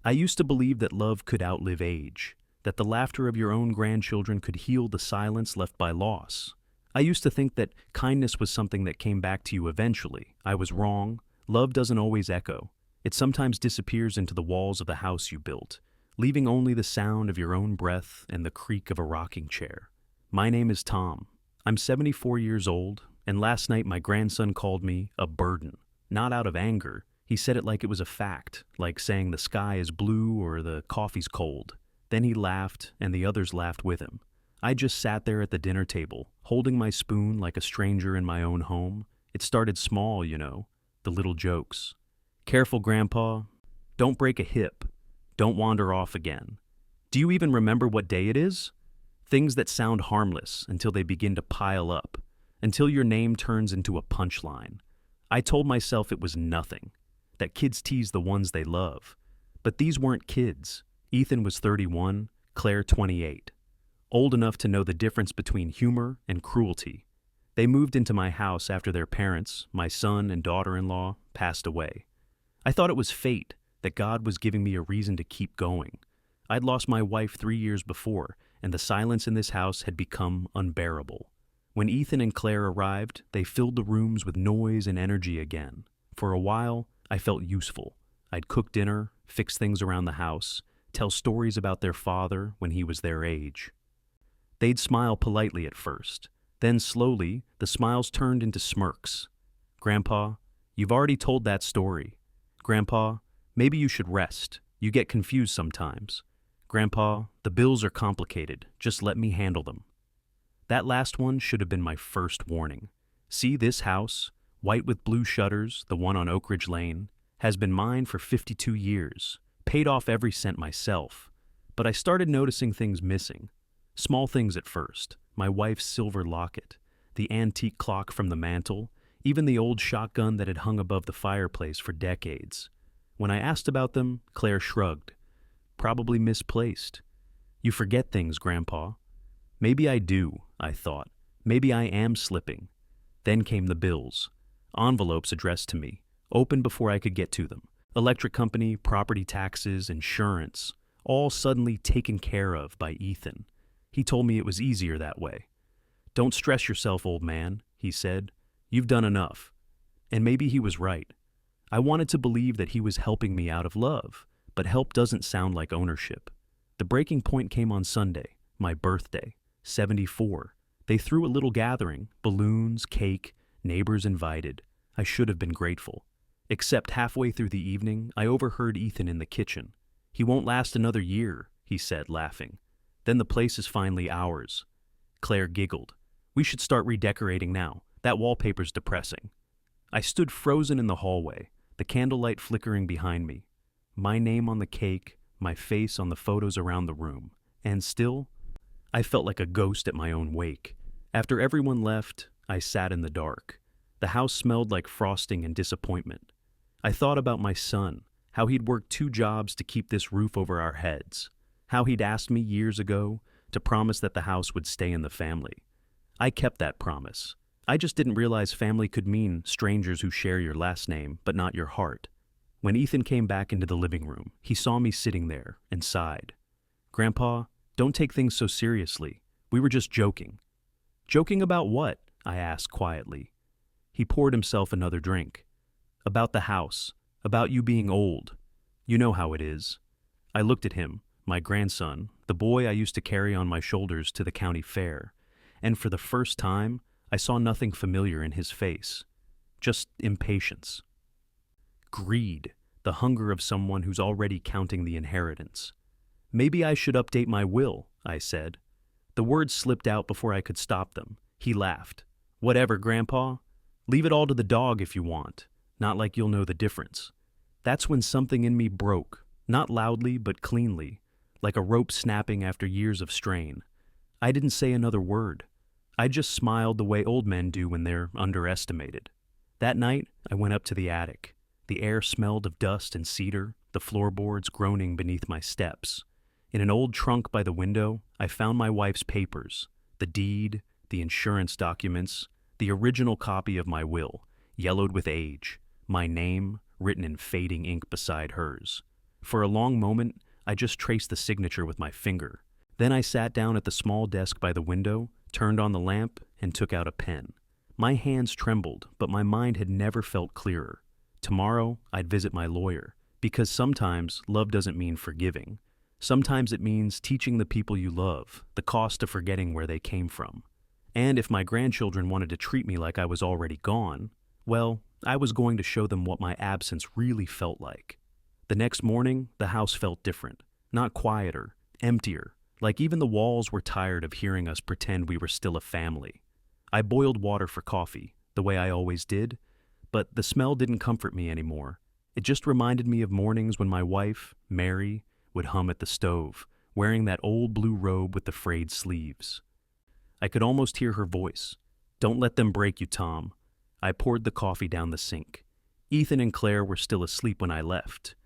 I used to believe that love could outlive age, that the laughter of your own grandchildren could heal the silence left by loss. I used to think that kindness was something that came back to you eventually. I was wrong. Love doesn't always echo. It sometimes disappears into the walls of the house you built, leaving only the sound of your own breath and the creak of a rocking chair. My name is Tom. I'm 74 years old, and last night my grandson called me a burden. Not out of anger. He said it like it was a fact, like saying the sky is blue or the coffee's cold. Then he laughed, and the others laughed with him. I just sat there at the dinner table, holding my spoon like a stranger in my own home. It started small, the little jokes. Careful, Grandpa. Don't break a hip. Don't wander off again. Do you even remember what day it is? Things that sound harmless until they begin to pile up, until your name turns into a punchline. I told myself it was nothing, that kids tease the ones they love. But these weren't kids. Ethan was 31, Claire 28. Old enough to know the difference between humor and cruelty. They moved into my house after their parents, my son and daughter-in-law, passed away. I thought it was fate, that God was giving me a reason to keep going. I'd lost my wife 3 years before, and the silence in this house had become unbearable. When Ethan and Claire arrived, they filled the rooms with noise and energy again. For a while, I felt useful. I'd cook dinner, fix things around the house, tell stories about their father when he was their age. They'd smile politely at first. Then slowly, the smiles turned into smirks. Grandpa, you've already told that story. Grandpa, maybe you should rest. You get confused sometimes. Grandpa, the bills are complicated. Just let me handle them. That last one should have been my first warning. See this house, white with blue shutters, the one on Oak Ridge Lane, has been mine for 52 years. Paid off every cent myself. But I started noticing things missing. Small things at first. My wife's silver locket, the antique clock from the mantel, even the old shotgun that had hung above the fireplace for decades. When I asked about them, Claire shrugged. Probably misplaced. You forget things, Grandpa. Maybe I do, I thought. Maybe I am slipping. Then came the bills. Envelopes addressed to me, opened before I could get to them. Electric company, property taxes, insurance, all suddenly taken care of by Ethan. He told me it was easier that way. Don't stress yourself, old man, he said. You've done enough. And maybe he was right. I wanted to believe that he was helping me out of love, but help doesn't sound like ownership. The breaking point came on Sunday, my birthday, 74. They threw a little gathering, balloons, cake, neighbors invited. I should have been grateful. Except halfway through the evening, I overheard Ethan in the kitchen. He won't last another year, he said, laughing. Then the place is finally ours. Claire giggled. We should start redecorating now. That wallpaper's depressing. I stood frozen in the hallway, the candlelight flickering behind me. My name on the cake, my face on the photos around the room. And still, I felt like a ghost at my own wake. After everyone left, I sat in the dark. The house smelled like frosting and disappointment. I thought about my son, how he'd worked 2 jobs to keep this roof over our heads, how he'd asked me years ago to promise that the house would stay in the family. I kept that promise. I just didn't realize family could mean strangers who share your last name but not your heart. When Ethan came back into the living room, he saw me sitting there and sighed. Grandpa, don't take things so seriously. We were just joking. Joking about what? I asked quietly. He poured himself another drink. About the house, about you being old. You know how it is. I looked at him, my grandson, the boy I used to carry on my shoulders to the county fair, and for the first time, I saw nothing familiar in his face. Just impatience. Greed, the hunger of someone who's already counting the inheritance. Maybe I should update my will, I said. The words slipped out before I could stop them. He laughed. Whatever, Grandpa. Leave it all to the dog if you want. Not like you'll know the difference. That's when something in me broke, not loudly but cleanly, like a rope snapping after years of strain. I didn't say another word. I just smiled the way old men do when they're underestimated. That night, I went up to the attic. The air smelled of dust and cedar, the floorboards groaning beneath my steps. In an old trunk by the window, I found my wife's papers, the deed, the insurance documents, the original copy of my will, yellowed with age, my name written in fading ink beside hers. For a long moment, I just traced the signature with my finger. Then I sat down at the small desk by the window, turned on the lamp, and took out a pen. My hands trembled, but my mind had never felt clearer. Tomorrow, I'd visit my lawyer, because sometimes love doesn't mean forgiving. Sometimes it means teaching the people you love the cost of forgetting where they came from. And if my grandchildren wanted to treat me like I was already gone, well, I was going to show them what my absence really felt like. The next morning, the house felt different, not quieter, emptier, like even the walls were tired of hearing us pretend we were still a family. I boiled water for coffee, the way I always did, but the smell didn't comfort me anymore. It just reminded me of mornings when my wife, Mary, would hum at the stove, wearing that old blue robe with the frayed sleeves. I could almost hear her voice. "Don't let them break you, Tom." I poured the coffee down the sink. Ethan and Claire were still asleep when I left.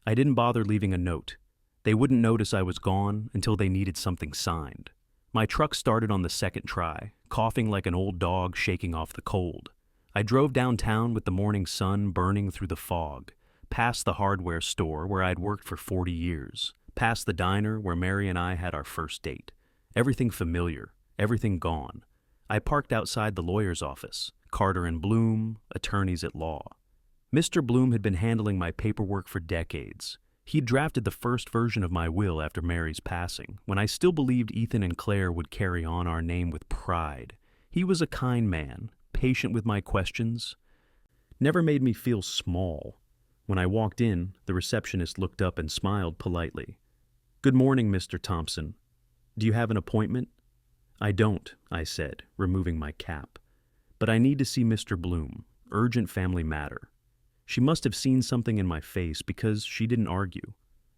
I didn't bother leaving a note. They wouldn't notice I was gone until they needed something signed. My truck started on the second try, coughing like an old dog shaking off the cold. I drove downtown with the morning sun burning through the fog, past the hardware store where I'd worked for 40 years, past the diner where Mary and I had our first date. Everything familiar, everything gone. I parked outside the lawyer's office, Carter and Bloom, attorneys at law. Mr. Bloom had been handling my paperwork for decades. He'd drafted the first version of my will after Mary's passing, when I still believed Ethan and Claire would carry on our name with pride. He was a kind man, patient with my questions, never made me feel small. When I walked in, the receptionist looked up and smiled politely. "Good morning, Mr. Thompson. Do you have an appointment?" "I don't," I said, removing my cap. "But I need to see Mr. Bloom. Urgent family matter." She must have seen something in my face because she didn't argue.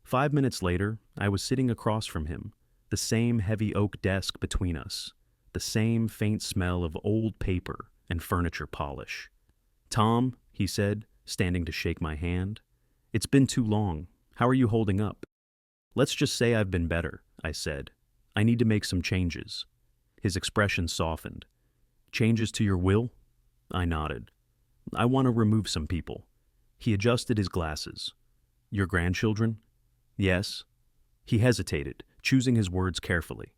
5 minutes later, I was sitting across from him, the same heavy oak desk between us, the same faint smell of old paper and furniture polish. "Tom," he said, standing to shake my hand. "It's been too long. How are you holding up?" "Let's just say I've been better," I said. "I need to make some changes." His expression softened. "Changes to your will?" I nodded. "I want to remove some people." He adjusted his glasses. "Your grandchildren?" "Yes." He hesitated, choosing his words carefully.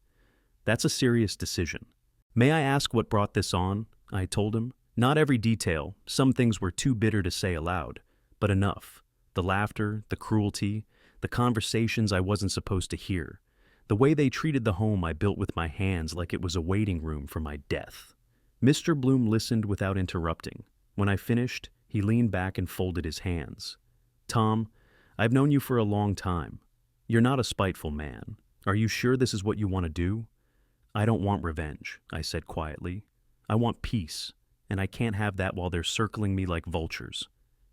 "That's a serious decision." "May I ask what brought this on?" I told him. Not every detail, some things were too bitter to say aloud, but enough. The laughter, the cruelty, the conversations I wasn't supposed to hear, the way they treated the home I built with my hands like it was a waiting room for my death. Mr. Bloom listened without interrupting. When I finished, he leaned back and folded his hands. "Tom, I've known you for a long time. You're not a spiteful man. Are you sure this is what you want to do?" "I don't want revenge," I said quietly. "I want peace, and I can't have that while they're circling me like vultures."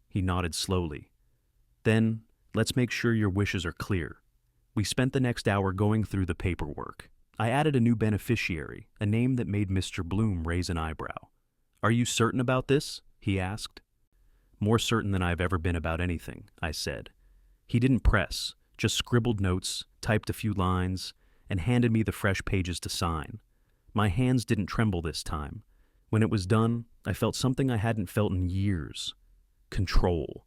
He nodded slowly. "Then, let's make sure your wishes are clear." We spent the next hour going through the paperwork. I added a new beneficiary, a name that made Mr. Bloom raise an eyebrow. "Are you certain about this?" he asked. "More certain than I've ever been about anything," I said. He didn't press, just scribbled notes, typed a few lines, and handed me the fresh pages to sign. My hands didn't tremble this time. When it was done, I felt something I hadn't felt in years. Control.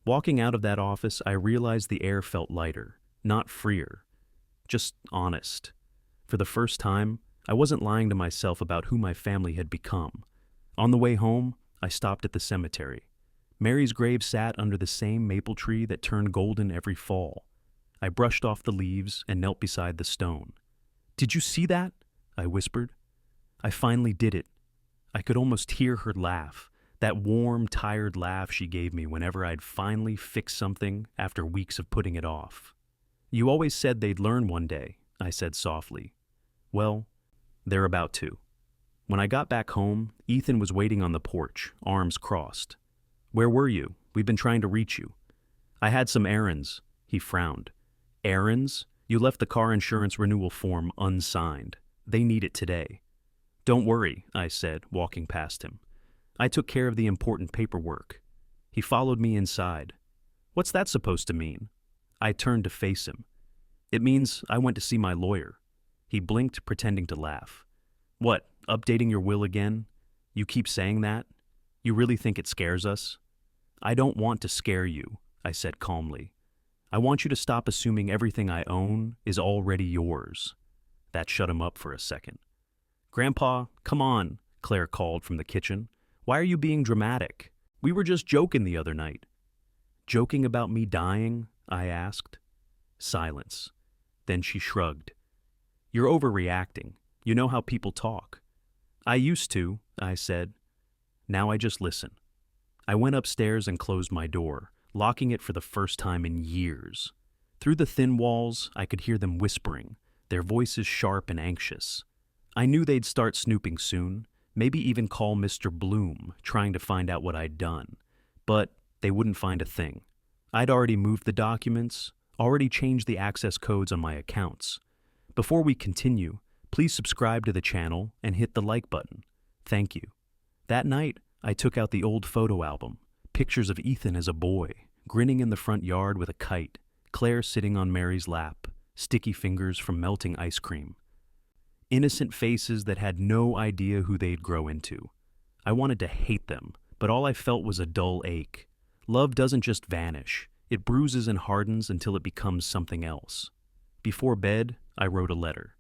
Walking out of that office, I realized the air felt lighter, not freer, just honest. For the first time, I wasn't lying to myself about who my family had become. On the way home, I stopped at the cemetery. Mary's grave sat under the same maple tree that turned golden every fall. I brushed off the leaves and knelt beside the stone. "Did you see that?" I whispered. I finally did it. I could almost hear her laugh, that warm, tired laugh she gave me whenever I'd finally fixed something after weeks of putting it off. "You always said they'd learn one day," I said softly. "Well, they're about to." When I got back home, Ethan was waiting on the porch, arms crossed. "Where were you? We've been trying to reach you." "I had some errands." He frowned. "Errands? You left the car insurance renewal form unsigned. They need it today." "Don't worry," I said, walking past him. "I took care of the important paperwork." He followed me inside. "What's that supposed to mean?" I turned to face him. "It means I went to see my lawyer." He blinked, pretending to laugh. "What, updating your will again? You keep saying that? You really think it scares us?" "I don't want to scare you," I said calmly. I want you to stop assuming everything I own is already yours. That shut him up for a second. Grandpa, come on, Claire called from the kitchen. Why are you being dramatic? We were just joking the other night. Joking about me dying? I asked. Silence. Then she shrugged. You're overreacting. You know how people talk. I used to, I said. Now I just listen. I went upstairs and closed my door, locking it for the first time in years. Through the thin walls, I could hear them whispering, their voices sharp and anxious. I knew they'd start snooping soon, maybe even call Mr. Bloom, trying to find out what I'd done. But they wouldn't find a thing. I'd already moved the documents, already changed the access codes on my accounts. Before we continue, please subscribe to the channel and hit the like button. Thank you. That night, I took out the old photo album, pictures of Ethan as a boy, grinning in the front yard with a kite, Claire sitting on Mary's lap, sticky fingers from melting ice cream. Innocent faces that had no idea who they'd grow into. I wanted to hate them, but all I felt was a dull ache. Love doesn't just vanish. It bruises and hardens until it becomes something else. Before bed, I wrote a letter.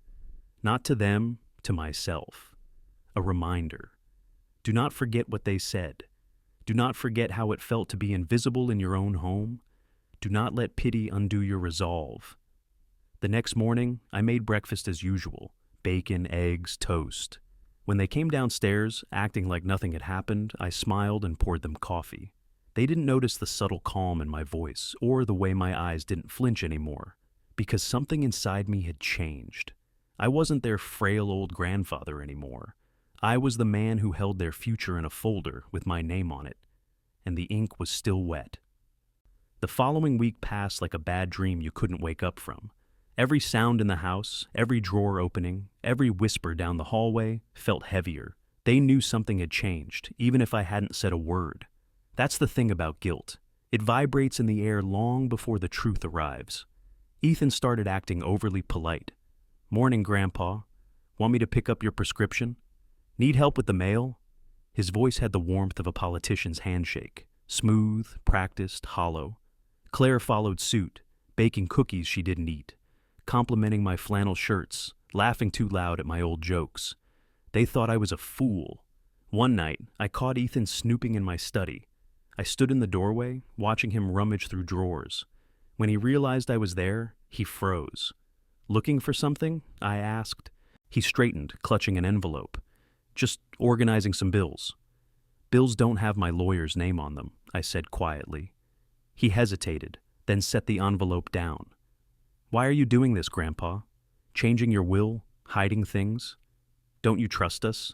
Not to them, to myself. A reminder. Do not forget what they said. Do not forget how it felt to be invisible in your own home. Do not let pity undo your resolve. The next morning, I made breakfast as usual. Bacon, eggs, toast. When they came downstairs, acting like nothing had happened, I smiled and poured them coffee. They didn't notice the subtle calm in my voice or the way my eyes didn't flinch anymore, because something inside me had changed. I wasn't their frail old grandfather anymore. I was the man who held their future in a folder with my name on it, and the ink was still wet. The following week passed like a bad dream you couldn't wake up from. Every sound in the house, every drawer opening, every whisper down the hallway felt heavier. They knew something had changed, even if I hadn't said a word. That's the thing about guilt. It vibrates in the air long before the truth arrives. Ethan started acting overly polite. Morning, Grandpa. Want me to pick up your prescription? Need help with the mail? His voice had the warmth of a politician's handshake. Smooth, practiced, hollow. Claire followed suit, baking cookies she didn't eat, complimenting my flannel shirts, laughing too loud at my old jokes. They thought I was a fool. One night, I caught Ethan snooping in my study. I stood in the doorway, watching him rummage through drawers. When he realized I was there, he froze. Looking for something? I asked. He straightened, clutching an envelope. Just organizing some bills. Bills don't have my lawyer's name on them, I said quietly. He hesitated, then set the envelope down. Why are you doing this, Grandpa? Changing your will? Hiding things? Don't you trust us?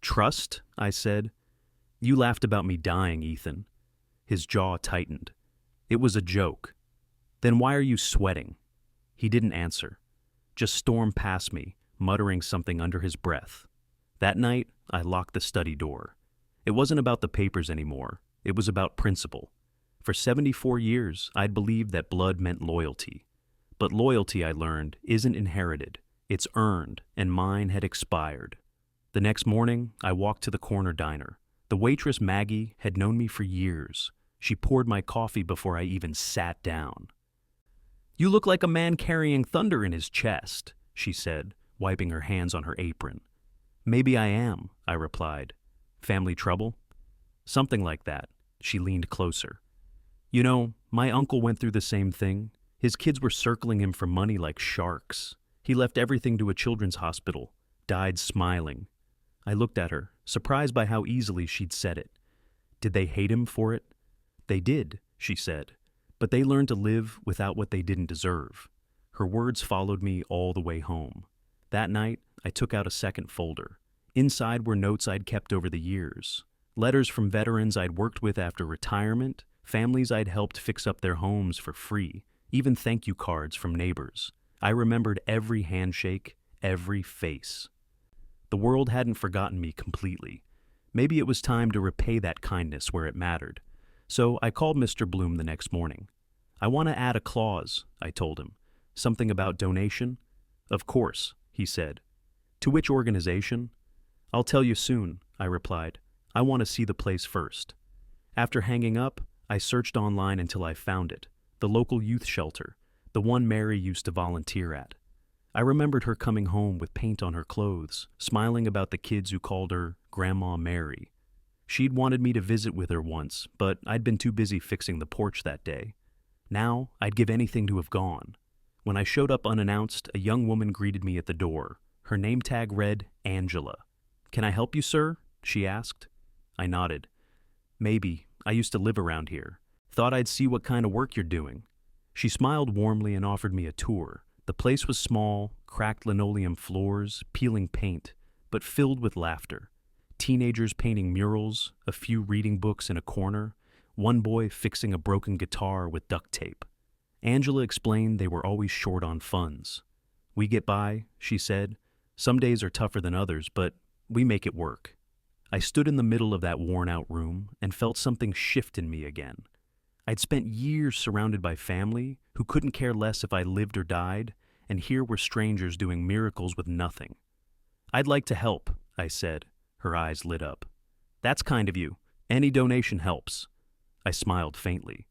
Trust? I said. You laughed about me dying, Ethan. His jaw tightened. It was a joke. Then why are you sweating? He didn't answer. Just stormed past me, muttering something under his breath. That night, I locked the study door. It wasn't about the papers anymore. It was about principle. For 74 years, I'd believed that blood meant loyalty. But loyalty, I learned, isn't inherited. It's earned, and mine had expired. The next morning, I walked to the corner diner. The waitress, Maggie, had known me for years. She poured my coffee before I even sat down. You look like a man carrying thunder in his chest, she said, wiping her hands on her apron. Maybe I am, I replied. Family trouble? Something like that. She leaned closer. You know, my uncle went through the same thing. His kids were circling him for money like sharks. He left everything to a children's hospital, died smiling. I looked at her, surprised by how easily she'd said it. Did they hate him for it? They did, she said, but they learned to live without what they didn't deserve. Her words followed me all the way home. That night, I took out a second folder. Inside were notes I'd kept over the years. Letters from veterans I'd worked with after retirement, families I'd helped fix up their homes for free, even thank you cards from neighbors. I remembered every handshake, every face. The world hadn't forgotten me completely. Maybe it was time to repay that kindness where it mattered. So I called Mr. Bloom the next morning. I want to add a clause, I told him. Something about donation? Of course, he said. To which organization? I'll tell you soon, I replied. I want to see the place first. After hanging up, I searched online until I found it. the local youth shelter, the one Mary used to volunteer at. I remembered her coming home with paint on her clothes, smiling about the kids who called her Grandma Mary. She'd wanted me to visit with her once, but I'd been too busy fixing the porch that day. Now, I'd give anything to have gone. When I showed up unannounced, a young woman greeted me at the door. Her name tag read, Angela. "Can I help you, sir?" she asked. I nodded. "Maybe. I used to live around here. Thought I'd see what kind of work you're doing." She smiled warmly and offered me a tour. The place was small, cracked linoleum floors, peeling paint, but filled with laughter. Teenagers painting murals, a few reading books in a corner, one boy fixing a broken guitar with duct tape. Angela explained they were always short on funds. "We get by," she said. "Some days are tougher than others, but we make it work." I stood in the middle of that worn-out room and felt something shift in me again. I'd spent years surrounded by family who couldn't care less if I lived or died, and here were strangers doing miracles with nothing. "I'd like to help," I said. Her eyes lit up. "That's kind of you. Any donation helps." I smiled faintly.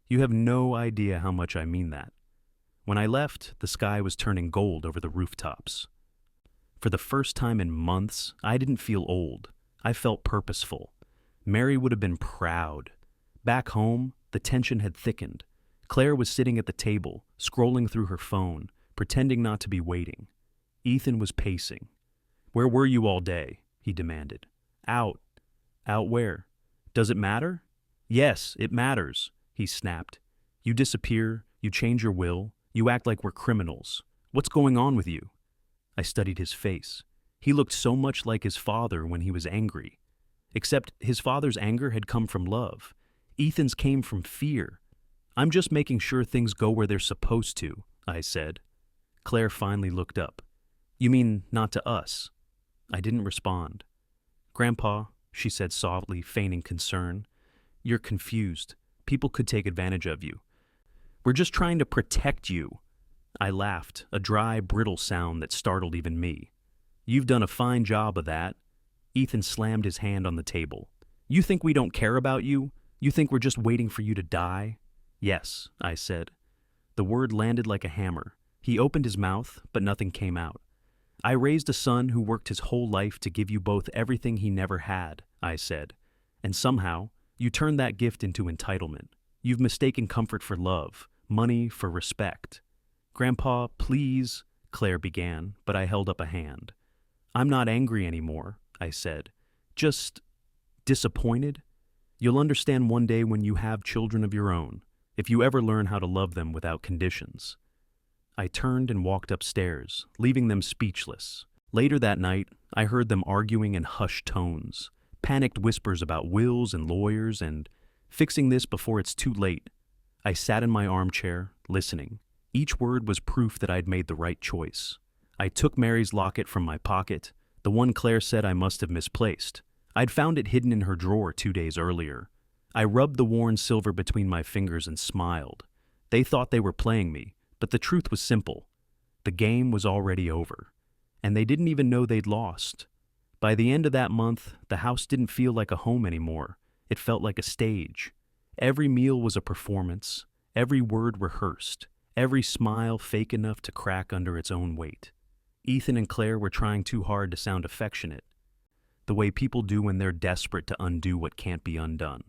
"You have no idea how much I mean that." When I left, the sky was turning gold over the rooftops. For the first time in months, I didn't feel old. I felt purposeful. Mary would have been proud. Back home, the tension had thickened. Claire was sitting at the table, scrolling through her phone, pretending not to be waiting. Ethan was pacing. "Where were you all day?" he demanded. "Out." "Out where?" "Does it matter?" "Yes, it matters," he snapped. "You disappear, you change your will, you act like we're criminals. What's going on with you?" I studied his face. He looked so much like his father when he was angry. Except his father's anger had come from love. Ethan's came from fear. "I'm just making sure things go where they're supposed to," I said. Claire finally looked up. "You mean not to us?" I didn't respond. "Grandpa," she said softly, feigning concern, "you're confused. People could take advantage of you. We're just trying to protect you." I laughed, a dry, brittle sound that startled even me. "You've done a fine job of that." Ethan slammed his hand on the table. "You think we don't care about you? You think we're just waiting for you to die?" "Yes," I said. The word landed like a hammer. He opened his mouth, but nothing came out. "I raised a son who worked his whole life to give you both everything he never had," I said. "And somehow, you turned that gift into entitlement. You've mistaken comfort for love, money for respect." "Grandpa, please," Claire began, but I held up a hand. "I'm not angry anymore," I said. "Just disappointed. You'll understand one day when you have children of your own, if you ever learn how to love them without conditions." I turned and walked upstairs, leaving them speechless. Later that night, I heard them arguing in hushed tones, panicked whispers about wills and lawyers and fixing this before it's too late. I sat in my armchair, listening. Each word was proof that I'd made the right choice. I took Mary's locket from my pocket, the one Claire said I must have misplaced. I'd found it hidden in her drawer 2 days earlier. I rubbed the worn silver between my fingers and smiled. They thought they were playing me, but the truth was simple. The game was already over, and they didn't even know they'd lost. By the end of that month, the house didn't feel like a home anymore. It felt like a stage. Every meal was a performance, every word rehearsed, every smile fake enough to crack under its own weight. Ethan and Claire were trying too hard to sound affectionate, the way people do when they're desperate to undo what can't be undone.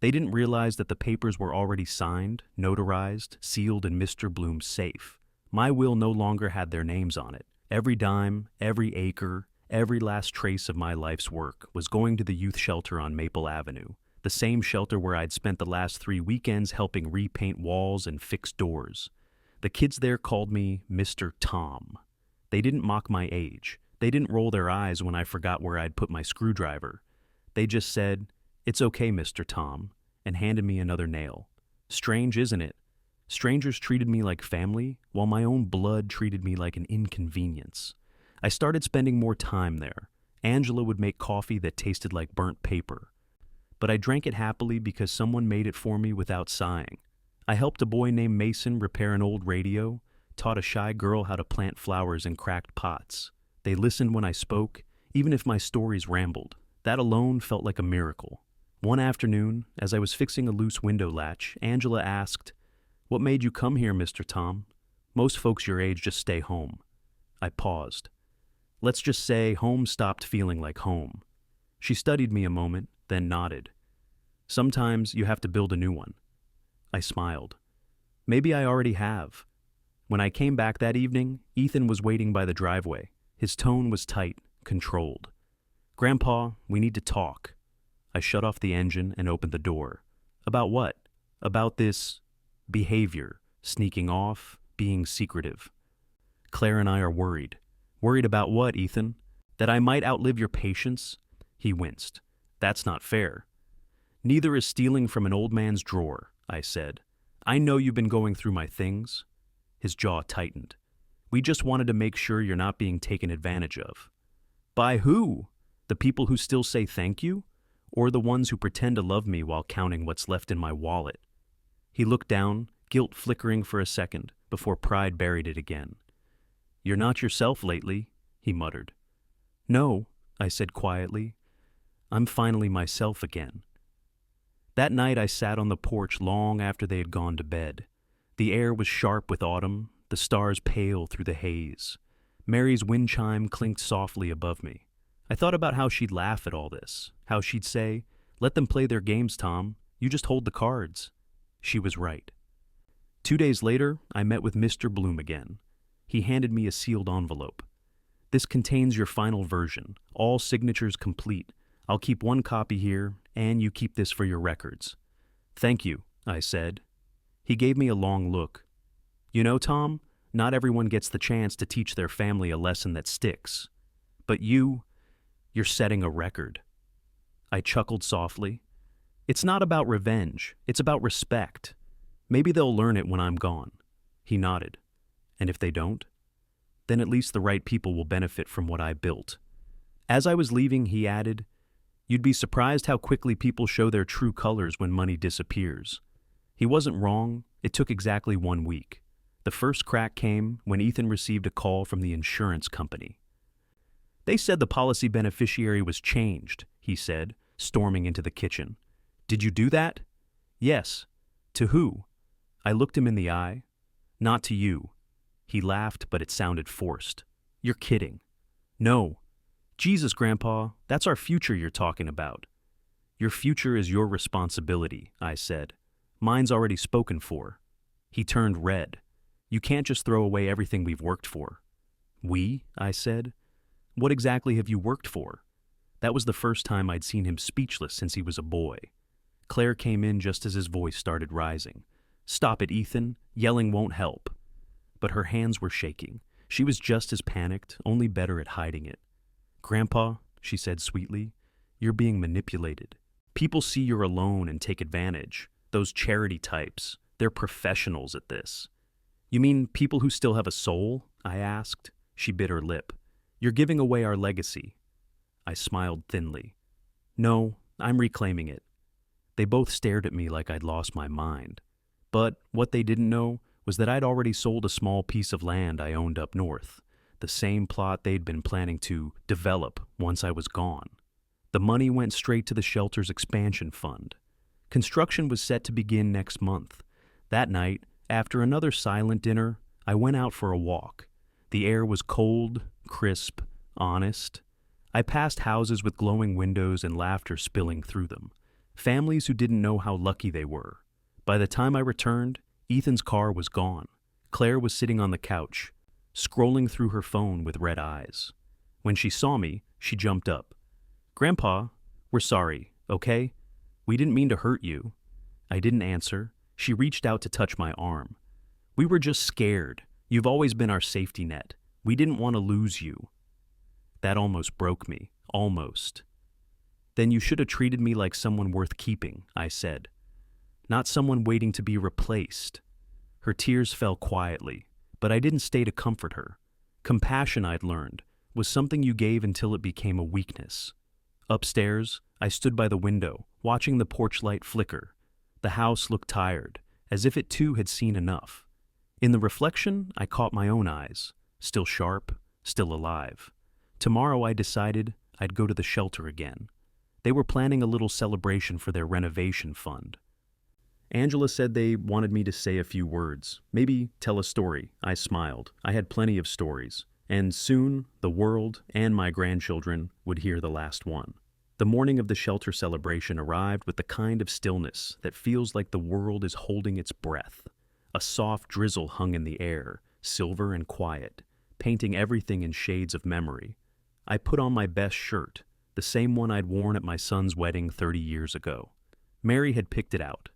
They didn't realize that the papers were already signed, notarized, sealed in Mr. Bloom's safe. My will no longer had their names on it. Every dime, every acre, every last trace of my life's work was going to the youth shelter on Maple Avenue, the same shelter where I'd spent the last 3 weekends helping repaint walls and fix doors. The kids there called me Mr. Tom. They didn't mock my age. They didn't roll their eyes when I forgot where I'd put my screwdriver. They just said, "It's okay, Mr. Tom," and handed me another nail. Strange, isn't it? Strangers treated me like family, while my own blood treated me like an inconvenience. I started spending more time there. Angela would make coffee that tasted like burnt paper. But I drank it happily because someone made it for me without sighing. I helped a boy named Mason repair an old radio, taught a shy girl how to plant flowers in cracked pots. They listened when I spoke, even if my stories rambled. That alone felt like a miracle. One afternoon, as I was fixing a loose window latch, Angela asked, What made you come here, Mr. Tom? Most folks your age just stay home. I paused. Let's just say home stopped feeling like home. She studied me a moment, then nodded. Sometimes you have to build a new one. I smiled. Maybe I already have. When I came back that evening, Ethan was waiting by the driveway. His tone was tight, controlled. Grandpa, we need to talk. I shut off the engine and opened the door. About what? About this behavior, sneaking off, being secretive. Claire and I are worried. Worried about what, Ethan? That I might outlive your patience? He winced. That's not fair. Neither is stealing from an old man's drawer, I said. I know you've been going through my things. His jaw tightened. We just wanted to make sure you're not being taken advantage of. By who? The people who still say thank you? Or the ones who pretend to love me while counting what's left in my wallet? He looked down, guilt flickering for a second, before pride buried it again. You're not yourself lately, he muttered. No, I said quietly. I'm finally myself again. That night I sat on the porch long after they had gone to bed. The air was sharp with autumn, the stars pale through the haze. Mary's wind chime clinked softly above me. I thought about how she'd laugh at all this, how she'd say, "Let them play their games, Tom. You just hold the cards." She was right. 2 days later, I met with Mr. Bloom again. He handed me a sealed envelope. This contains your final version, all signatures complete. I'll keep one copy here, and you keep this for your records. Thank you, I said. He gave me a long look. You know, Tom, not everyone gets the chance to teach their family a lesson that sticks. But you're setting a record. I chuckled softly. It's not about revenge, it's about respect. Maybe they'll learn it when I'm gone. He nodded. And if they don't? Then at least the right people will benefit from what I built. As I was leaving, he added, You'd be surprised how quickly people show their true colors when money disappears. He wasn't wrong. It took exactly 1 week. The first crack came when Ethan received a call from the insurance company. They said the policy beneficiary was changed, he said, storming into the kitchen. Did you do that? Yes. To who? I looked him in the eye. Not to you. He laughed, but it sounded forced. You're kidding. No. Jesus, Grandpa, that's our future you're talking about. Your future is your responsibility, I said. Mine's already spoken for. He turned red. You can't just throw away everything we've worked for. We? I said. What exactly have you worked for? That was the first time I'd seen him speechless since he was a boy. Claire came in just as his voice started rising. Stop it, Ethan. Yelling won't help. But her hands were shaking. She was just as panicked, only better at hiding it. Grandpa, she said sweetly, you're being manipulated. People see you're alone and take advantage. Those charity types, they're professionals at this. You mean people who still have a soul? I asked. She bit her lip. You're giving away our legacy. I smiled thinly. No, I'm reclaiming it. They both stared at me like I'd lost my mind. But what they didn't know was that I'd already sold a small piece of land I owned up north, the same plot they'd been planning to develop once I was gone. The money went straight to the shelter's expansion fund. Construction was set to begin next month. That night, after another silent dinner, I went out for a walk. The air was cold, crisp, honest. I passed houses with glowing windows and laughter spilling through them. Families who didn't know how lucky they were. By the time I returned, Ethan's car was gone. Claire was sitting on the couch, scrolling through her phone with red eyes. When she saw me, she jumped up. Grandpa, we're sorry, okay? We didn't mean to hurt you. I didn't answer. She reached out to touch my arm. We were just scared. You've always been our safety net. We didn't want to lose you. That almost broke me. Almost. Then you should have treated me like someone worth keeping, I said. Not someone waiting to be replaced. Her tears fell quietly, but I didn't stay to comfort her. Compassion, I'd learned, was something you gave until it became a weakness. Upstairs, I stood by the window, watching the porch light flicker. The house looked tired, as if it too had seen enough. In the reflection, I caught my own eyes, still sharp, still alive. Tomorrow, I decided I'd go to the shelter again. They were planning a little celebration for their renovation fund. Angela said they wanted me to say a few words, maybe tell a story. I smiled. I had plenty of stories, and soon the world and my grandchildren would hear the last one. The morning of the shelter celebration arrived with the kind of stillness that feels like the world is holding its breath. A soft drizzle hung in the air, silver and quiet, painting everything in shades of memory. I put on my best shirt, the same one I'd worn at my son's wedding 30 years ago. Mary had picked it out,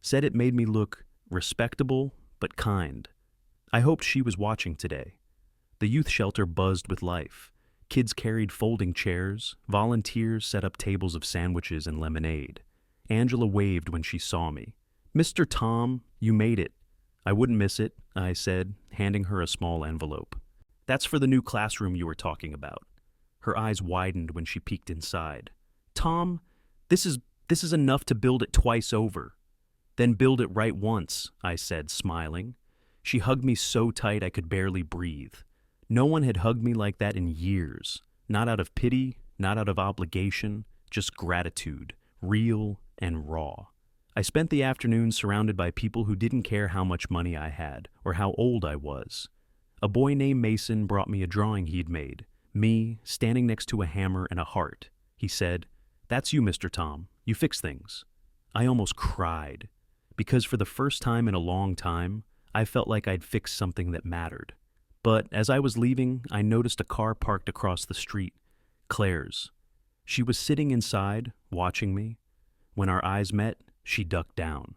said it made me look respectable but kind. I hoped she was watching today. The youth shelter buzzed with life. Kids carried folding chairs, volunteers set up tables of sandwiches and lemonade. Angela waved when she saw me. "Mr. Tom, you made it." "I wouldn't miss it," I said, handing her a small envelope. "That's for the new classroom you were talking about." Her eyes widened when she peeked inside. "Tom, this is enough to build it twice over." "Then build it right once," I said, smiling. She hugged me so tight I could barely breathe. No one had hugged me like that in years. Not out of pity, not out of obligation, just gratitude, real and raw. I spent the afternoon surrounded by people who didn't care how much money I had or how old I was. A boy named Mason brought me a drawing he'd made, me standing next to a hammer and a heart. He said, "That's you, Mr. Tom. You fix things." I almost cried, because for the first time in a long time, I felt like I'd fixed something that mattered. But as I was leaving, I noticed a car parked across the street, Claire's. She was sitting inside, watching me. When our eyes met, she ducked down.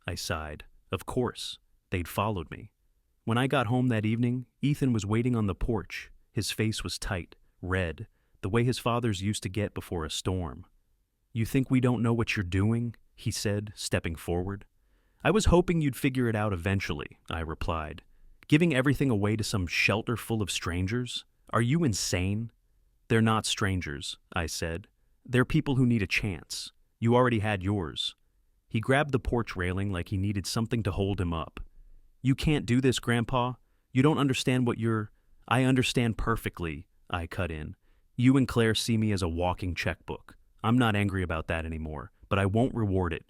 I sighed. Of course, they'd followed me. When I got home that evening, Ethan was waiting on the porch. His face was tight, red, the way his father's used to get before a storm. "You think we don't know what you're doing?" he said, stepping forward. "I was hoping you'd figure it out eventually," I replied. "Giving everything away to some shelter full of strangers? Are you insane?" "They're not strangers," I said. "They're people who need a chance. You already had yours." He grabbed the porch railing like he needed something to hold him up. "You can't do this, Grandpa. You don't understand what you're—" "I understand perfectly," I cut in. "You and Claire see me as a walking checkbook. I'm not angry about that anymore, but I won't reward it."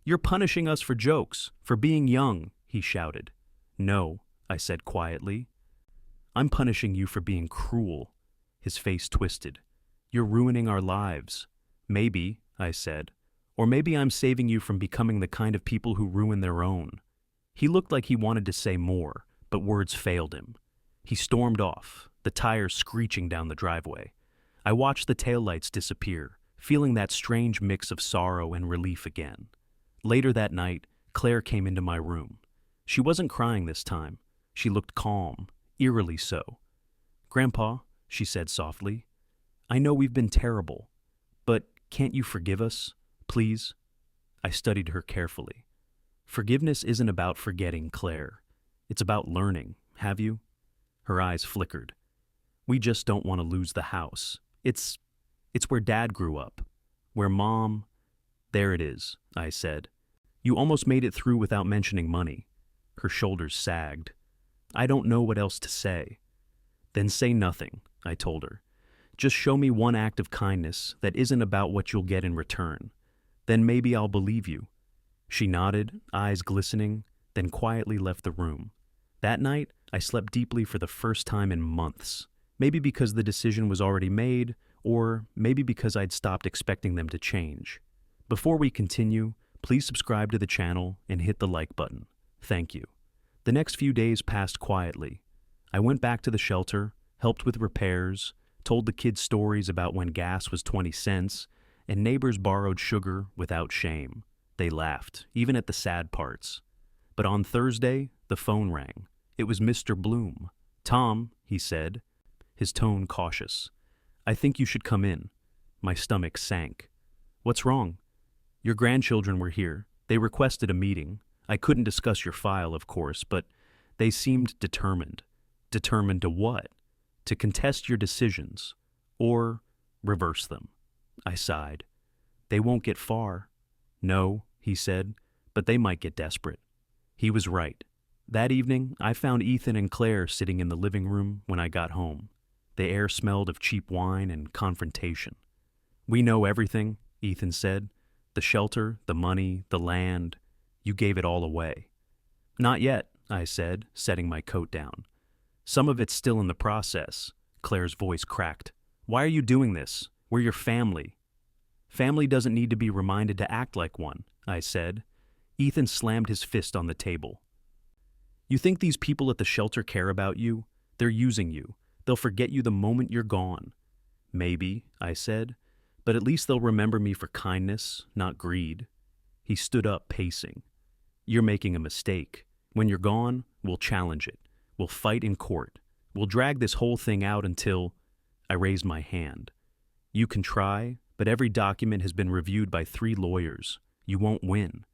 "You're punishing us for jokes, for being young," he shouted. "No," I said quietly. "I'm punishing you for being cruel." His face twisted. "You're ruining our lives." "Maybe," I said. "Or maybe I'm saving you from becoming the kind of people who ruin their own." He looked like he wanted to say more, but words failed him. He stormed off, the tires screeching down the driveway. I watched the taillights disappear, feeling that strange mix of sorrow and relief again. Later that night, Claire came into my room. She wasn't crying this time. She looked calm, eerily so. "Grandpa," she said softly, "I know we've been terrible, but can't you forgive us, please?" I studied her carefully. "Forgiveness isn't about forgetting, Claire. It's about learning, have you?" Her eyes flickered. "We just don't want to lose the house. It's where Dad grew up, where Mom—" "There it is," I said. "You almost made it through without mentioning money." Her shoulders sagged. "I don't know what else to say." "Then say nothing," I told her. "Just show me one act of kindness that isn't about what you'll get in return. Then maybe I'll believe you." She nodded, eyes glistening, then quietly left the room. That night, I slept deeply for the first time in months. Maybe because the decision was already made, or maybe because I'd stopped expecting them to change. Before we continue, please subscribe to the channel and hit the like button. Thank you. The next few days passed quietly. I went back to the shelter, helped with repairs, told the kids stories about when gas was 20 cents, and neighbors borrowed sugar without shame. They laughed, even at the sad parts. But on Thursday, the phone rang. It was Mr. Bloom. "Tom," he said, his tone cautious. "I think you should come in." My stomach sank. "What's wrong?" "Your grandchildren were here. They requested a meeting. I couldn't discuss your file, of course, but they seemed determined." "Determined to what?" "To contest your decisions. Or reverse them." I sighed. "They won't get far." "No," he said, "but they might get desperate." He was right. That evening, I found Ethan and Claire sitting in the living room when I got home. The air smelled of cheap wine and confrontation. "We know everything," Ethan said. The shelter, the money, the land, you gave it all away. Not yet, I said, setting my coat down. Some of it's still in the process. Claire's voice cracked. Why are you doing this? We're your family. Family doesn't need to be reminded to act like one, I said. Ethan slammed his fist on the table. You think these people at the shelter care about you? They're using you. They'll forget you the moment you're gone. Maybe, I said, but at least they'll remember me for kindness, not greed. He stood up, pacing. You're making a mistake. When you're gone, we'll challenge it. We'll fight in court. We'll drag this whole thing out until... I raised my hand. You can try, but every document has been reviewed by 3 lawyers. You won't win.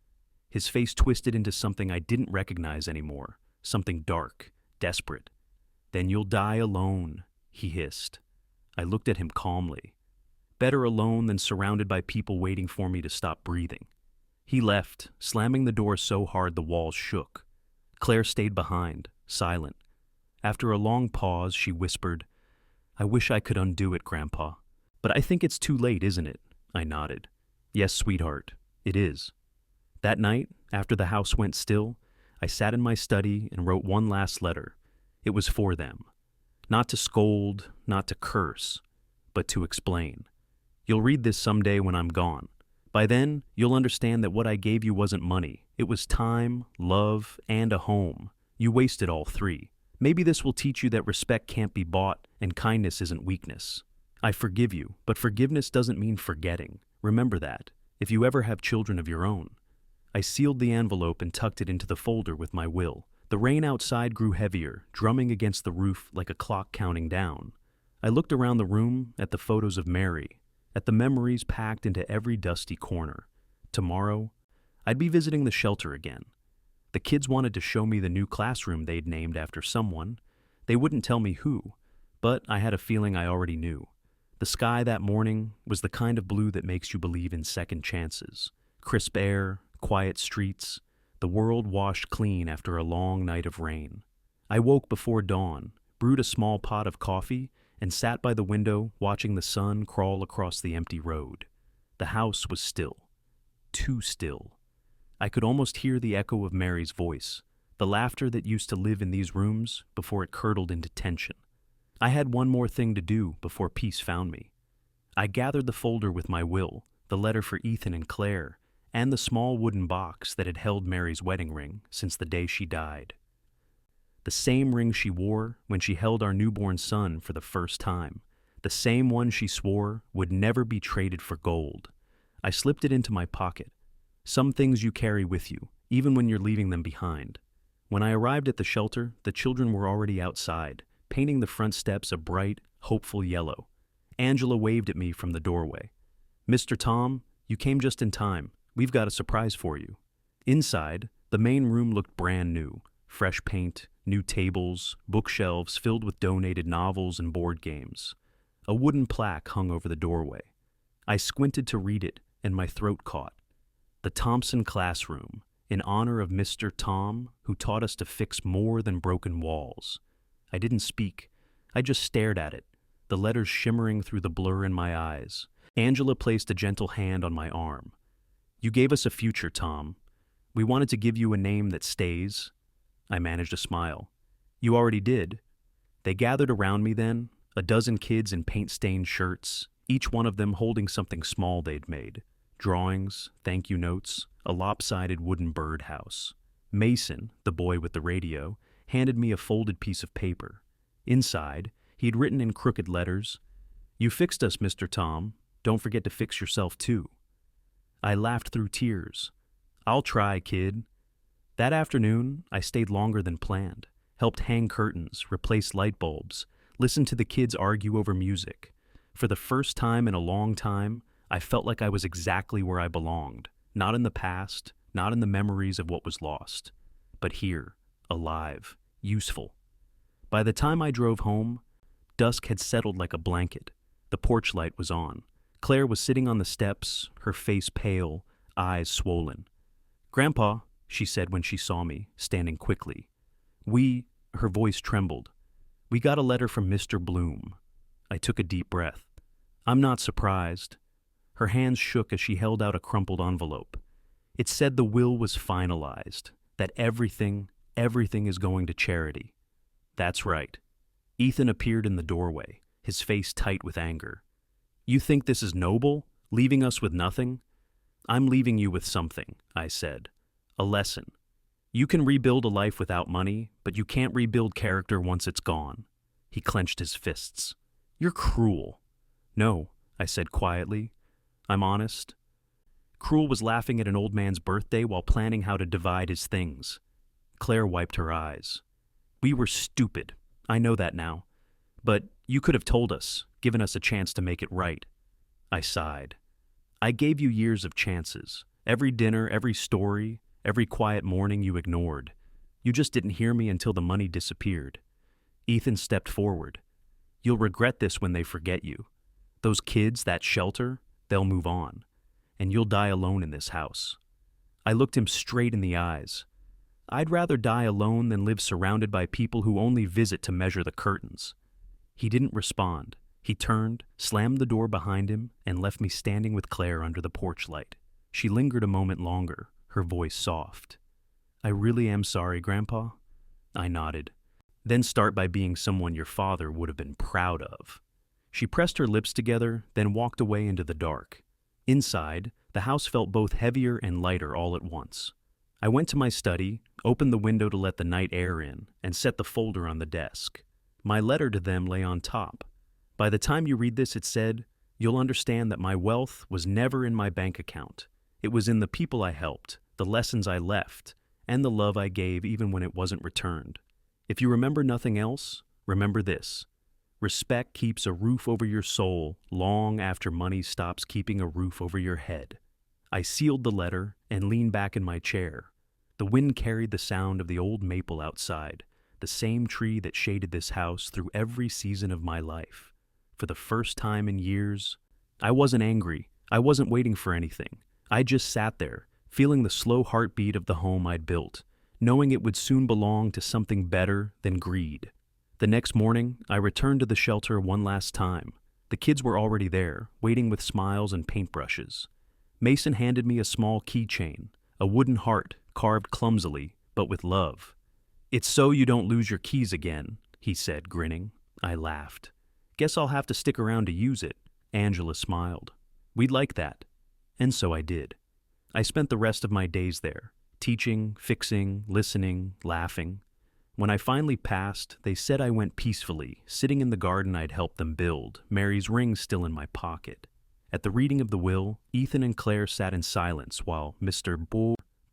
His face twisted into something I didn't recognize anymore, something dark, desperate. Then you'll die alone, he hissed. I looked at him calmly. Better alone than surrounded by people waiting for me to stop breathing. He left, slamming the door so hard the walls shook. Claire stayed behind, silent. After a long pause, she whispered, I wish I could undo it, Grandpa. But I think it's too late, isn't it? I nodded. Yes, sweetheart, it is. That night, after the house went still, I sat in my study and wrote one last letter. It was for them. Not to scold, not to curse, but to explain. You'll read this someday when I'm gone. By then, you'll understand that what I gave you wasn't money. It was time, love, and a home. You wasted all 3. Maybe this will teach you that respect can't be bought and kindness isn't weakness. I forgive you, but forgiveness doesn't mean forgetting. Remember that, if you ever have children of your own. I sealed the envelope and tucked it into the folder with my will. The rain outside grew heavier, drumming against the roof like a clock counting down. I looked around the room at the photos of Mary, at the memories packed into every dusty corner. Tomorrow, I'd be visiting the shelter again. The kids wanted to show me the new classroom they'd named after someone. They wouldn't tell me who, but I had a feeling I already knew. The sky that morning was the kind of blue that makes you believe in second chances. Crisp air, quiet streets, the world washed clean after a long night of rain. I woke before dawn, brewed a small pot of coffee, and sat by the window watching the sun crawl across the empty road. The house was still. Too still. I could almost hear the echo of Mary's voice, the laughter that used to live in these rooms before it curdled into tension. I had one more thing to do before peace found me. I gathered the folder with my will, the letter for Ethan and Claire, and the small wooden box that had held Mary's wedding ring since the day she died. The same ring she wore when she held our newborn son for the first time, the same one she swore would never be traded for gold. I slipped it into my pocket. Some things you carry with you, even when you're leaving them behind. When I arrived at the shelter, the children were already outside, painting the front steps a bright, hopeful yellow. Angela waved at me from the doorway. Mr. Tom, you came just in time. We've got a surprise for you. Inside, the main room looked brand new. Fresh paint, new tables, bookshelves filled with donated novels and board games. A wooden plaque hung over the doorway. I squinted to read it, and my throat caught. The Thompson Classroom, in honor of Mr. Tom, who taught us to fix more than broken walls. I didn't speak. I just stared at it, the letters shimmering through the blur in my eyes. Angela placed a gentle hand on my arm. You gave us a future, Tom. We wanted to give you a name that stays. I managed a smile. You already did. They gathered around me then, a dozen kids in paint-stained shirts, each one of them holding something small they'd made. Drawings, thank you notes, a lopsided wooden birdhouse. Mason, the boy with the radio, handed me a folded piece of paper. Inside, he'd written in crooked letters, You fixed us, Mr. Tom. Don't forget to fix yourself, too. I laughed through tears. I'll try, kid. That afternoon, I stayed longer than planned, helped hang curtains, replace light bulbs, listened to the kids argue over music. For the first time in a long time, I felt like I was exactly where I belonged, not in the past, not in the memories of what was lost, but here, alive, useful. By the time I drove home, dusk had settled like a blanket. The porch light was on. Claire was sitting on the steps, her face pale, eyes swollen. Grandpa, she said when she saw me, standing quickly. Her voice trembled. We got a letter from Mr. Bloom. I took a deep breath. I'm not surprised. Her hands shook as she held out a crumpled envelope. It said the will was finalized, that everything is going to charity. That's right. Ethan appeared in the doorway, his face tight with anger. You think this is noble, leaving us with nothing? I'm leaving you with something, I said. A lesson. You can rebuild a life without money, but you can't rebuild character once it's gone. He clenched his fists. You're cruel. No, I said quietly. I'm honest. Cruel was laughing at an old man's birthday while planning how to divide his things. Claire wiped her eyes. We were stupid. I know that now. But you could have told us, given us a chance to make it right. I sighed. I gave you years of chances. Every dinner, every story, every quiet morning you ignored. You just didn't hear me until the money disappeared. Ethan stepped forward. You'll regret this when they forget you. Those kids, that shelter, they'll move on. And you'll die alone in this house. I looked him straight in the eyes. I'd rather die alone than live surrounded by people who only visit to measure the curtains. He didn't respond. He turned, slammed the door behind him, and left me standing with Claire under the porch light. She lingered a moment longer, her voice soft. I really am sorry, Grandpa. I nodded. Then start by being someone your father would have been proud of. She pressed her lips together, then walked away into the dark. Inside, the house felt both heavier and lighter all at once. I went to my study, opened the window to let the night air in, and set the folder on the desk. My letter to them lay on top. By the time you read this, it said, you'll understand that my wealth was never in my bank account. It was in the people I helped, the lessons I left, and the love I gave even when it wasn't returned. If you remember nothing else, remember this. Respect keeps a roof over your soul long after money stops keeping a roof over your head. I sealed the letter and leaned back in my chair. The wind carried the sound of the old maple outside, the same tree that shaded this house through every season of my life. For the first time in years, I wasn't angry. I wasn't waiting for anything. I just sat there, feeling the slow heartbeat of the home I'd built, knowing it would soon belong to something better than greed. The next morning, I returned to the shelter one last time. The kids were already there, waiting with smiles and paintbrushes. Mason handed me a small keychain, a wooden heart carved clumsily, but with love. It's so you don't lose your keys again, he said, grinning. I laughed. Guess I'll have to stick around to use it. Angela smiled. We'd like that. And so I did. I spent the rest of my days there, teaching, fixing, listening, laughing. When I finally passed, they said I went peacefully, sitting in the garden I'd helped them build, Mary's ring still in my pocket. At the reading of the will, Ethan and Claire sat in silence while Mr.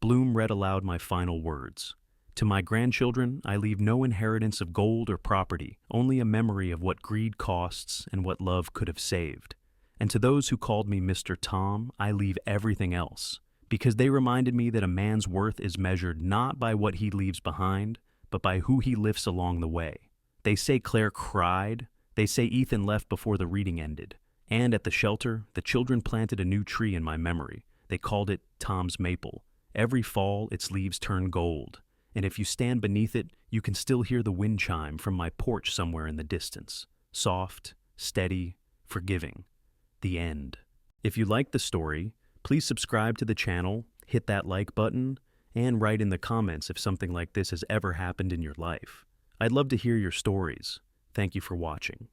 Bloom read aloud my final words. To my grandchildren, I leave no inheritance of gold or property, only a memory of what greed costs and what love could have saved. And to those who called me Mr. Tom, I leave everything else, because they reminded me that a man's worth is measured not by what he leaves behind, but by who he lifts along the way. They say Claire cried. They say Ethan left before the reading ended. And at the shelter, the children planted a new tree in my memory. They called it Tom's Maple. Every fall, its leaves turn gold. And if you stand beneath it, you can still hear the wind chime from my porch somewhere in the distance. Soft, steady, forgiving. The end. If you like the story, please subscribe to the channel, hit that like button, and write in the comments if something like this has ever happened in your life. I'd love to hear your stories. Thank you for watching.